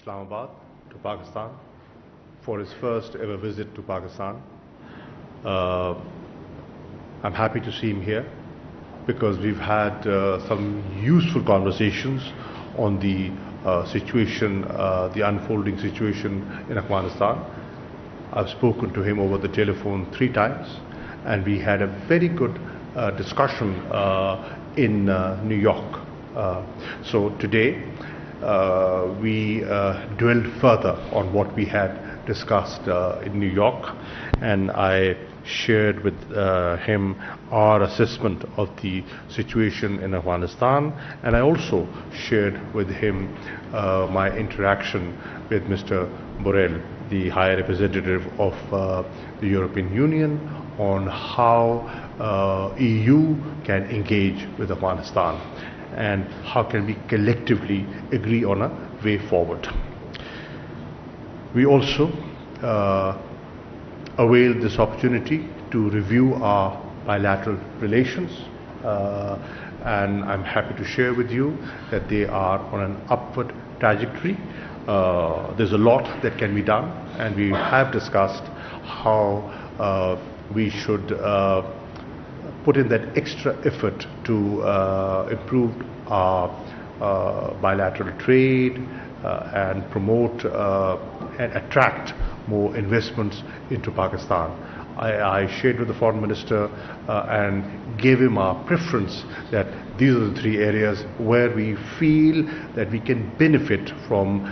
Islamabad to Pakistan for his first ever visit to Pakistan. I'm happy to see him here because we've had some useful conversations on the situation, the unfolding situation in Afghanistan. I've spoken to him over the telephone 3 times, and we had a very good discussion in New York. So today we dwelled further on what we had discussed in New York, and I shared with him our assessment of the situation in Afghanistan, and I also shared with him my interaction with Mr. Borrell, the High Representative of the European Union, on how EU can engage with Afghanistan and how can we collectively agree on a way forward. We also availed this opportunity to review our bilateral relations, and I'm happy to share with you that they are on an upward trajectory. There's a lot that can be done, and we have discussed how we should put in that extra effort to improve our bilateral trade and promote and attract more investments into Pakistan. I shared with the foreign minister and gave him our preference that these are the 3 areas where we feel that we can benefit from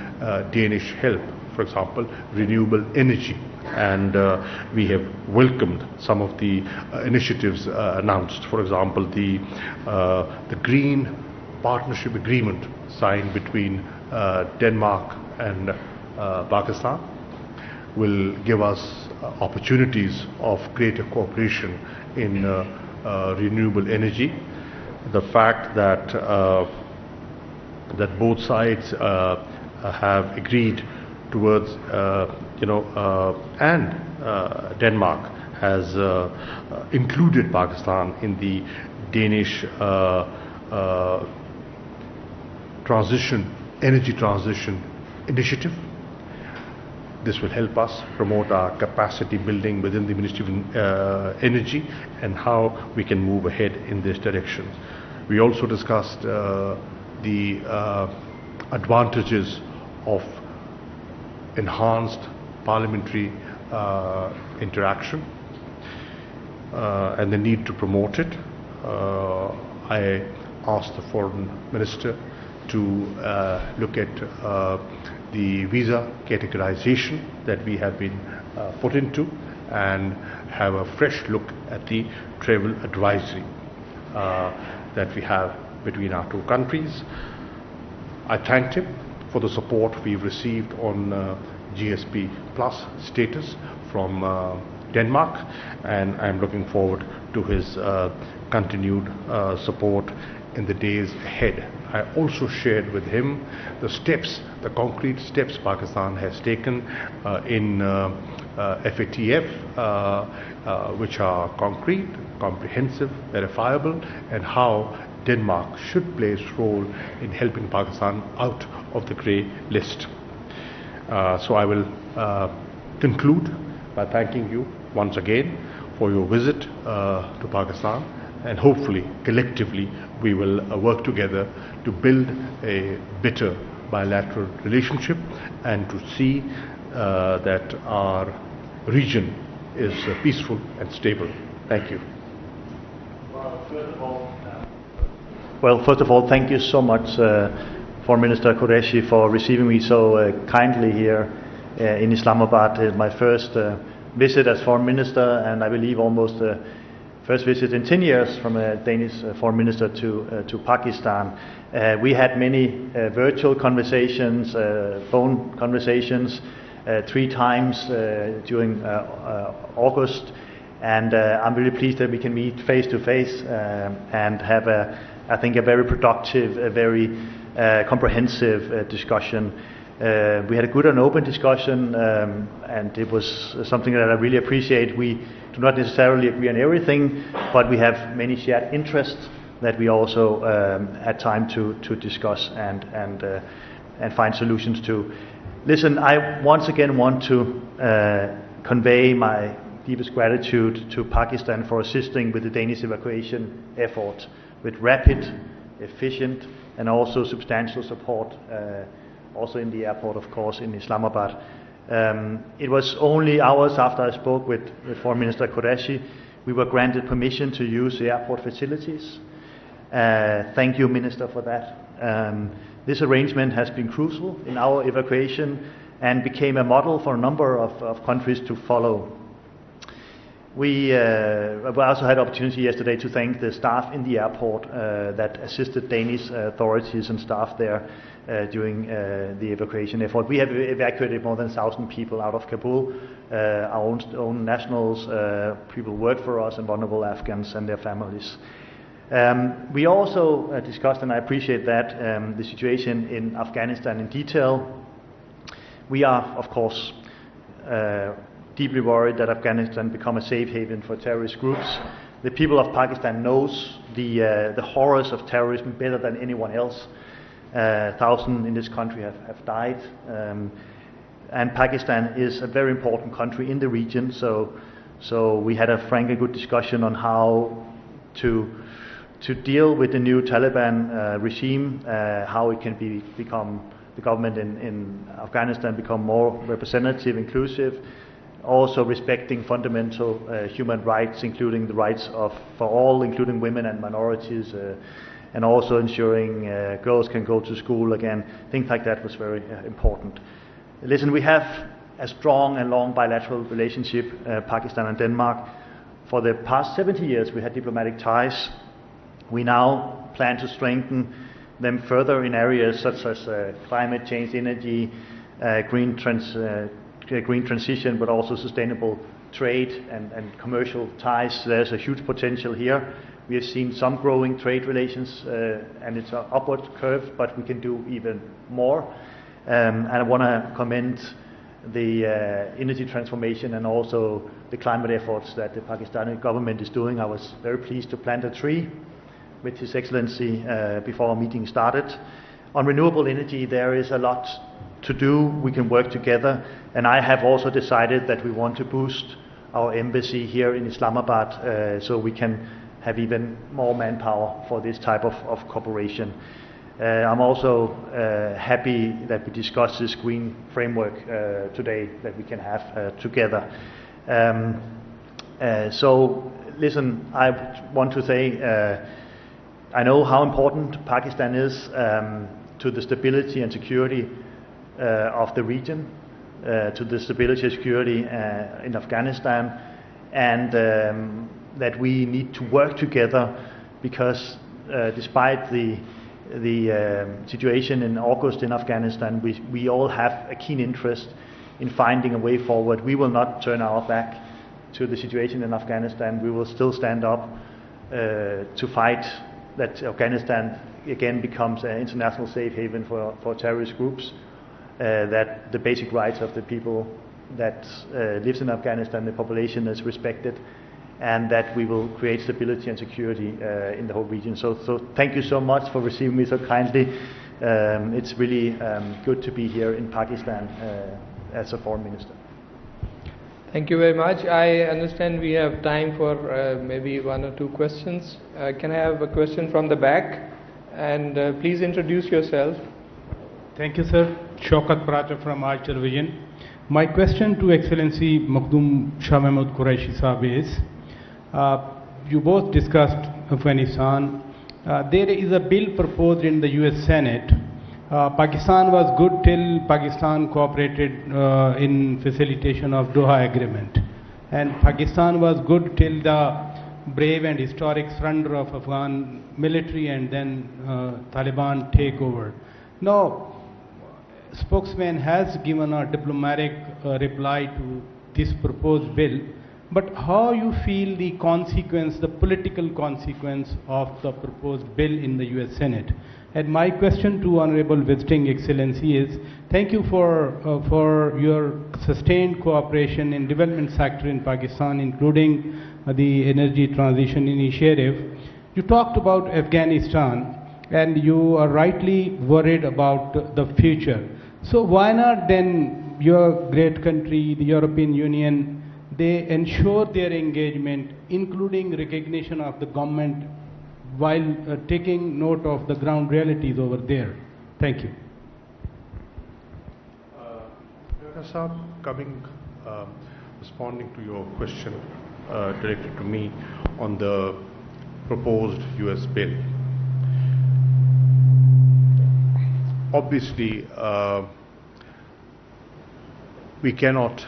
Danish help. For example, renewable energy, and we have welcomed some of the initiatives announced. For example, the Green Partnership Agreement signed between Denmark and Pakistan will give us opportunities of greater cooperation in renewable energy. The fact that that both sides have agreed towards, and Denmark has included Pakistan in the Danish energy transition initiative. This will help us promote our capacity building within the Ministry of Energy and how we can move ahead in this direction. We also discussed the advantages of enhanced parliamentary interaction and the need to promote it. I asked the foreign minister to look at the visa categorization that we have been put into and have a fresh look at the travel advisory that we have between our 2 countries. I thanked him for the support we've received on GSP Plus status from Denmark, and I'm looking forward to his continued support in the days ahead. I also shared with him the concrete steps Pakistan has taken in FATF, which are concrete, comprehensive, verifiable, and how Denmark should play its role in helping Pakistan out of the grey list. So I will conclude by thanking you once again for your visit to Pakistan, and hopefully collectively we will work together to build a better bilateral relationship and to see that our region is peaceful and stable. Thank you. Well, first of all, thank you so much, Foreign Minister Qureshi, for receiving me so kindly here in Islamabad. It's my first visit as Foreign Minister, and I believe almost first visit in 10 years from a Danish Foreign Minister to Pakistan. We had many virtual conversations, phone conversations, 3 times during August, and I'm really pleased that we can meet face to face and have I think a very productive, a very comprehensive discussion. We had a good and open discussion, and it was something that I really appreciate. We do not necessarily agree on everything, but we have many shared interests that we also had time to discuss and find solutions to. Listen, I once again want to convey my deepest gratitude to Pakistan for assisting with the Danish evacuation effort with rapid, efficient and also substantial support, also in the airport, of course, in Islamabad. It was only hours after I spoke with Foreign Minister Qureshi, we were granted permission to use the airport facilities. Thank you, Minister, for that. This arrangement has been crucial in our evacuation and became a model for a number of countries to follow. We also had opportunity yesterday to thank the staff in the airport that assisted Danish authorities and staff there during the evacuation effort. We have evacuated more than 1,000 people out of Kabul, our own nationals, people who work for us, and vulnerable Afghans and their families. We also discussed, and I appreciate that, the situation in Afghanistan in detail. We are, of course, deeply worried that Afghanistan become a safe haven for terrorist groups. The people of Pakistan knows the horrors of terrorism better than anyone else. Thousands in this country have died, and Pakistan is a very important country in the region. So we had a frank and good discussion on how to deal with the new Taliban regime, how it can become the government in Afghanistan become more representative, inclusive, also respecting fundamental human rights, including the rights for all, including women and minorities, and also ensuring girls can go to school again. Things like that was very important. Listen, we have a strong and long bilateral relationship, Pakistan and Denmark. For the past 70 years we had diplomatic ties. We now plan to strengthen them further in areas such as climate change, energy, green transition, but also sustainable trade and commercial ties. There's a huge potential here. We have seen some growing trade relations, and it's an upward curve, but we can do even more. And I want to commend the energy transformation and also the climate efforts that the Pakistani government is doing. I was very pleased to plant a tree with His Excellency before our meeting started. On renewable energy, there is a lot to do. We can work together, and I have also decided that we want to boost our embassy here in Islamabad so we can have even more manpower for this type of cooperation. I'm also happy that we discussed this green framework today that we can have together. So listen, I want to say I know how important Pakistan is to the stability and security of the region, to the stability and security in Afghanistan, and that we need to work together because despite the situation in August in Afghanistan, we all have a keen interest in finding a way forward. We will not turn our back to the situation in Afghanistan. We will still stand up to fight that Afghanistan again becomes an international safe haven for terrorist groups, that the basic rights of the people that lives in Afghanistan, the population, is respected, and that we will create stability and security in the whole region. So thank you so much for receiving me so kindly. It's really good to be here in Pakistan as a foreign minister. Thank you very much. I understand we have time for maybe one or two questions. Can I have a question from the back? And please introduce yourself. Thank you, sir. Shaukat Pracha from Aaj Television. My question to Excellency Shah Mahmood Qureshi Sahab is, you both discussed Afghanistan. There is a bill proposed in the US Senate. Pakistan was good till Pakistan cooperated in facilitation of Doha Agreement, and Pakistan was good till the brave and historic surrender of Afghan military and then Taliban takeover. Now, spokesman has given a diplomatic reply to this proposed bill, but how you feel the consequence, the political consequence of the proposed bill in the US Senate? And my question to Honorable Visiting Excellency is, thank you for your sustained cooperation in development sector in Pakistan, including the energy transition initiative. You talked about Afghanistan, and you are rightly worried about the future. So why not then your great country, the European Union, they ensure their engagement, including recognition of the government, while taking note of the ground realities over there? Thank you. Responding to your question directed to me on the proposed US bill. Obviously, we cannot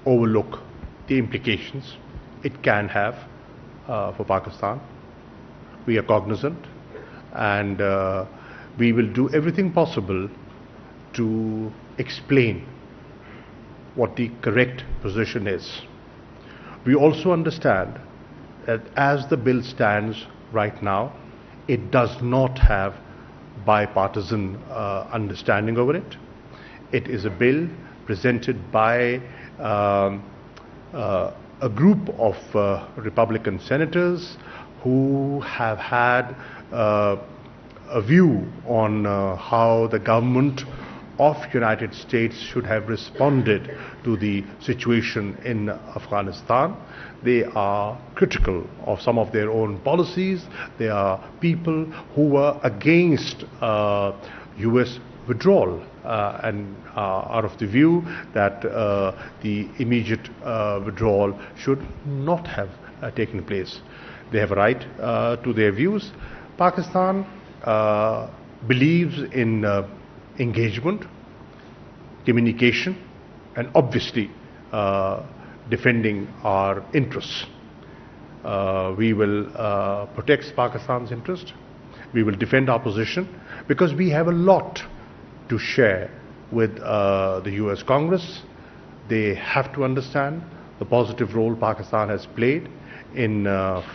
overlook the implications it can have for Pakistan. We are cognizant, and we will do everything possible to explain what the correct position is. We also understand that as the bill stands right now, it does not have bipartisan understanding over it. It is a bill presented by a group of Republican senators who have had a view on how the government of United States should have responded to the situation in Afghanistan. They are critical of some of their own policies. They are people who were against US withdrawal and are of the view that the immediate withdrawal should not have taken place. They have a right to their views. Pakistan believes in engagement, communication, and obviously defending our interests. We will protect Pakistan's interest. We will defend our position because we have a lot to share with the US Congress. They have to understand the positive role Pakistan has played in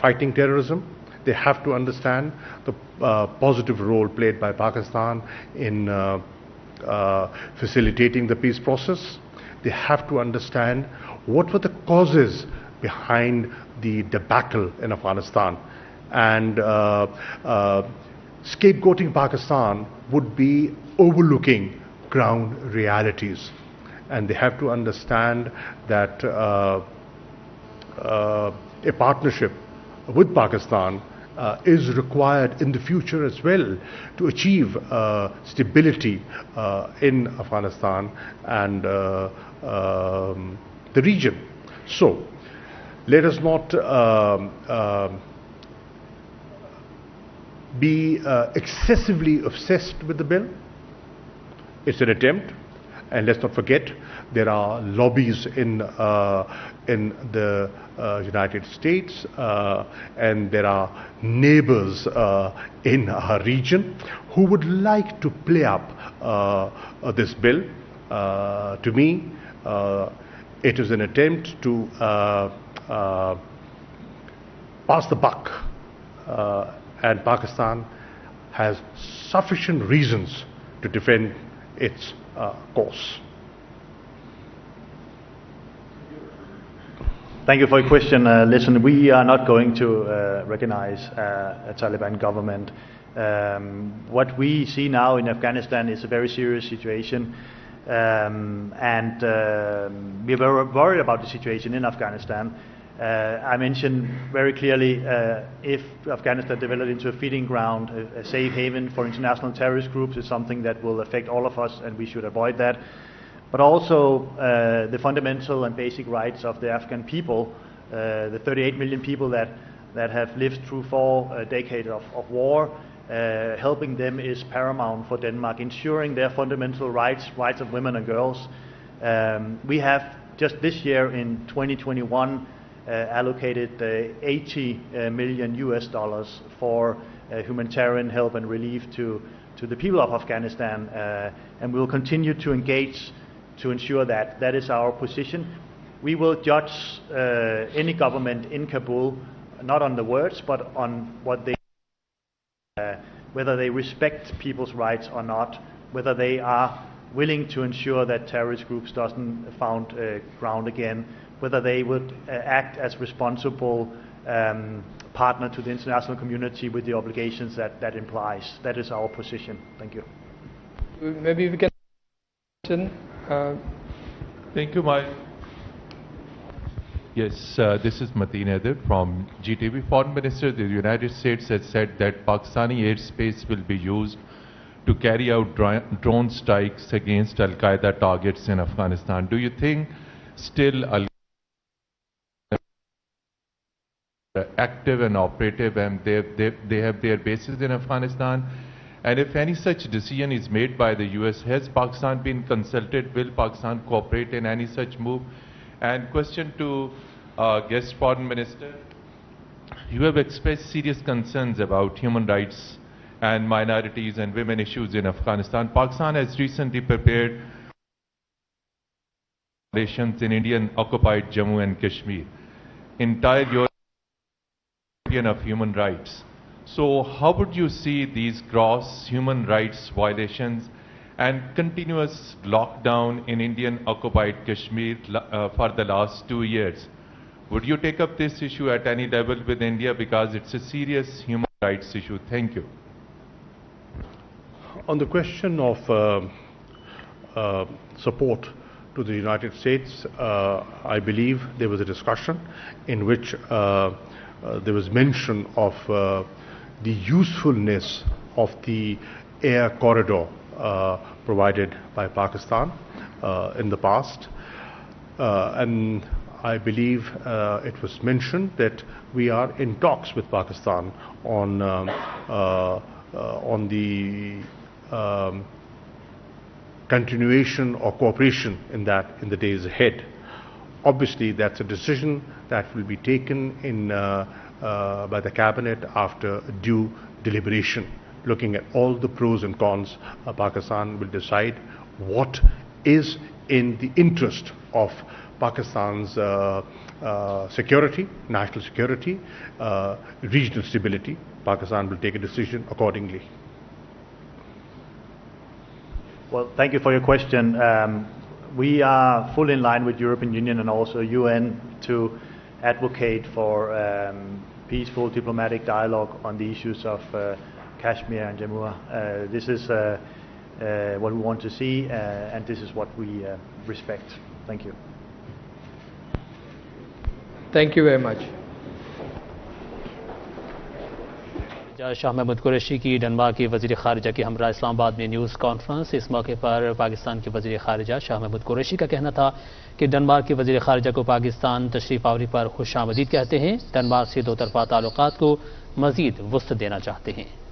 fighting terrorism. They have to understand the positive role played by Pakistan in facilitating the peace process. They have to understand what were the causes behind the debacle in Afghanistan. And scapegoating Pakistan would be overlooking ground realities. And they have to understand that a partnership with Pakistan is required in the future as well to achieve stability in Afghanistan and the region. So let us not be excessively obsessed with the bill. It's an attempt, and let's not forget there are lobbies in the United States, and there are neighbors in our region who would like to play up this bill. To me, it is an attempt to pass the buck, and Pakistan has sufficient reasons to defend its course. Thank you for your question. Listen, we are not going to recognize a Taliban government. What we see now in Afghanistan is a very serious situation, and we are very worried about the situation in Afghanistan. I mentioned very clearly if Afghanistan developed into a feeding ground, a safe haven for international terrorist groups, is something that will affect all of us, and we should avoid that. But also the fundamental and basic rights of the Afghan people, the 38 million people that have lived through 4 decades of war, helping them is paramount for Denmark, ensuring their fundamental rights of women and girls. We have just this year in 2021 allocated $80 million for humanitarian help and relief to the people of Afghanistan, and we will continue to engage to ensure that that is our position. We will judge any government in Kabul not on the words but on what they whether they respect people's rights or not, whether they are willing to ensure that terrorist groups doesn't found ground again, whether they would act as responsible partner to the international community with the obligations that implies. That is our position. Thank you. Maybe we can Thank you, Yes, this is Mateen Adib from GTV. Foreign Minister of the United States has said that Pakistani airspace will be used to carry out drone strikes against Al-Qaeda targets in Afghanistan. Do you think still Al-Qaeda active and operative and they have their bases in Afghanistan? And if any such decision is made by the US, has Pakistan been consulted? Will Pakistan cooperate in any such move? And question to guest foreign minister, you have expressed serious concerns about human rights and minorities and women issues in Afghanistan. Pakistan has recently prepared relations in Indian occupied Jammu and Kashmir, entire European of human rights. So how would you see these gross human rights violations and continuous lockdown in Indian occupied Kashmir for the last 2 years? Would you take up this issue at any level with India, because it's a serious human rights issue? Thank you. On the question of support to the United States, I believe there was a discussion in which there was mention of the usefulness of the air corridor provided by Pakistan in the past, and I believe it was mentioned that we are in talks with Pakistan on the continuation or cooperation in the days ahead. Obviously, that's a decision that will be taken by the cabinet after due deliberation. Looking at all the pros and cons, Pakistan will decide what is in the interest of Pakistan's security, national security, regional stability. Pakistan will take a decision accordingly. Well, thank you for your question. We are fully in line with European Union and also UN to advocate for peaceful diplomatic dialogue on the issues of Kashmir and Jammu. This is what we want to see, and this is what we respect. Thank you. Thank you very much. Shah Mahmood Qureshi की Denmark के वज़ीर ख़ारिजा की हमरा इस्लामाबाद में news conference. इस मौके पर पाकिस्तान के वज़ीर ख़ारिजा शाह महमूद कुरैशी का कहना था कि डेनमार्क के वज़ीर ख़ारिजा को पाकिस्तान तशरीफ़ आवरी पर खुशामदीद कहते हैं। डेनमार्क से दो तरफ़ा ताल्लुक़ात को मज़ीद वुस्त देना चाहते हैं।